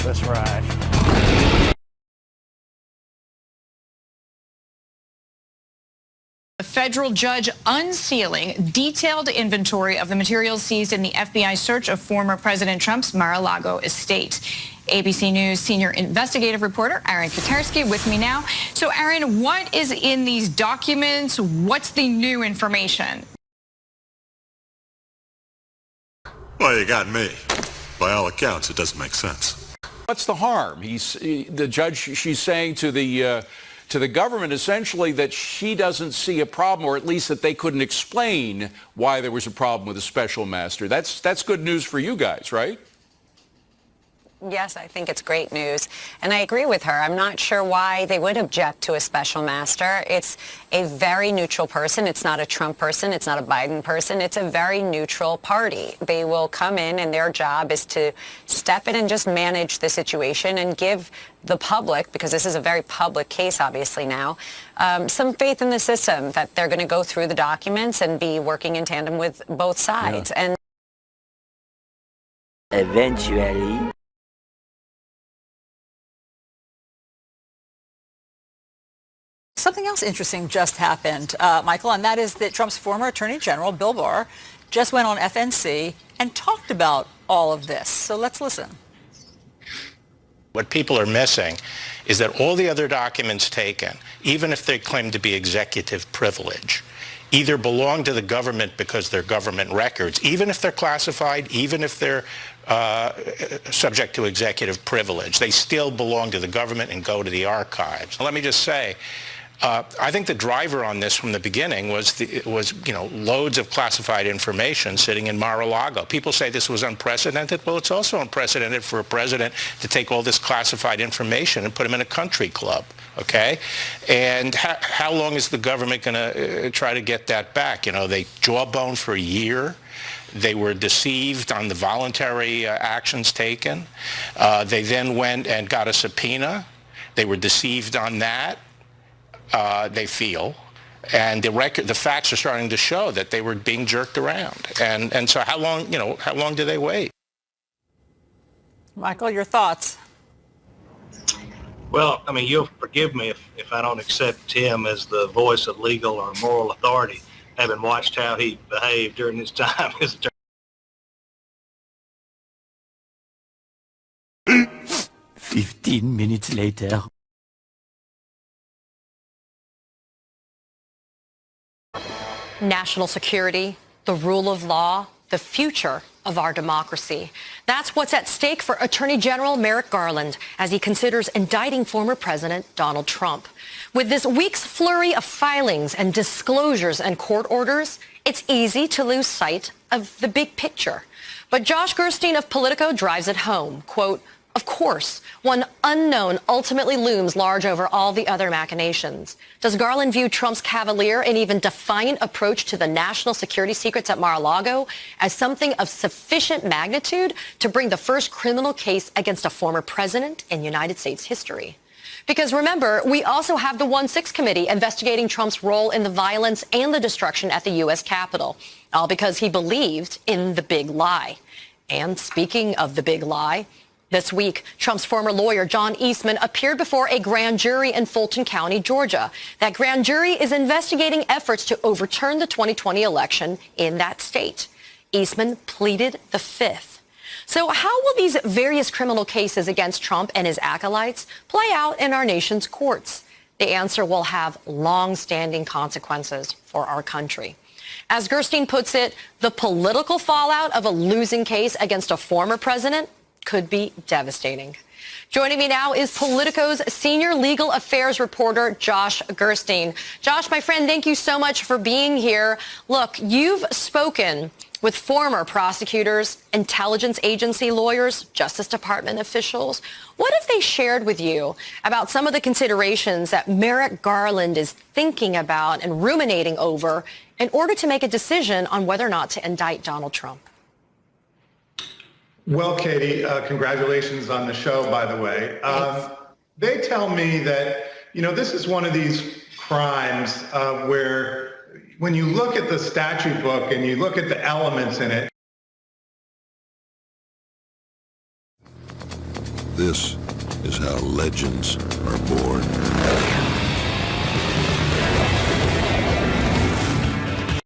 this ride. A federal judge unsealing detailed inventory of the materials seized in the FBI search of former President Trump's Mar-a-Lago estate. ABC News senior investigative reporter Aaron Katersky with me now. So, Aaron, what is in these documents? What's the new information? Well, you got me. By all accounts, it doesn't make sense. What's the harm? The judge, she's saying to the government essentially that she doesn't see a problem, or at least that they couldn't explain why there was a problem with a special master. That's good news for you guys, right? Yes, I think it's great news. And I agree with her. I'm not sure why they would object to a special master. It's a very neutral person. It's not a Trump person. It's not a Biden person. It's a very neutral party. They will come in and their job is to step in and just manage the situation and give the public, because this is a very public case obviously now, some faith in the system that they're going to go through the documents and be working in tandem with both sides. Yeah. And eventually, something else interesting just happened, Michael, and that is that Trump's former Attorney General, Bill Barr, just went on FNC and talked about all of this. So let's listen. What people are missing is that all the other documents taken, even if they claim to be executive privilege, either belong to the government because they're government records, even if they're classified, even if they're subject to executive privilege, they still belong to the government and go to the archives. Let me just say, I think the driver on this from the beginning was loads of classified information sitting in Mar-a-Lago. People say this was unprecedented. Well, it's also unprecedented for a president to take all this classified information and put them in a country club, okay? And how long is the government going to try to get that back? You know, they jawbone for a year. They were deceived on the voluntary actions taken. They then went and got a subpoena. They were deceived on that. They feel, and the facts are starting to show that they were being jerked around. And so how long do they wait? Michael, your thoughts? Well, I mean, you'll forgive me if I don't accept Tim as the voice of legal or moral authority, having watched how he behaved during his time as attorney. 15 minutes later. National security, the rule of law, the future of our democracy. That's what's at stake for Attorney General Merrick Garland as he considers indicting former President Donald Trump. With this week's flurry of filings and disclosures and court orders, it's easy to lose sight of the big picture. But Josh Gerstein of Politico drives it home. Quote, "Of course, one unknown ultimately looms large over all the other machinations. Does Garland view Trump's cavalier and even defiant approach to the national security secrets at Mar-a-Lago as something of sufficient magnitude to bring the first criminal case against a former president in United States history? Because remember, we also have the 1-6 committee investigating Trump's role in the violence and the destruction at the U.S. Capitol, all because he believed in the big lie. And speaking of the big lie, this week, Trump's former lawyer, John Eastman, appeared before a grand jury in Fulton County, Georgia. That grand jury is investigating efforts to overturn the 2020 election in that state. Eastman pleaded the Fifth. So how will these various criminal cases against Trump and his acolytes play out in our nation's courts? The answer will have long-standing consequences for our country. As Gerstein puts it, the political fallout of a losing case against a former president could be devastating. Joining me now is Politico's senior legal affairs reporter, Josh Gerstein. Josh, my friend, thank you so much for being here. Look, you've spoken with former prosecutors, intelligence agency lawyers, Justice Department officials. What have they shared with you about some of the considerations that Merrick Garland is thinking about and ruminating over in order to make a decision on whether or not to indict Donald Trump? Well, Katie, congratulations on the show, by the way. They tell me that, this is one of these crimes where when you look at the statute book and you look at the elements in it, This is how legends are born.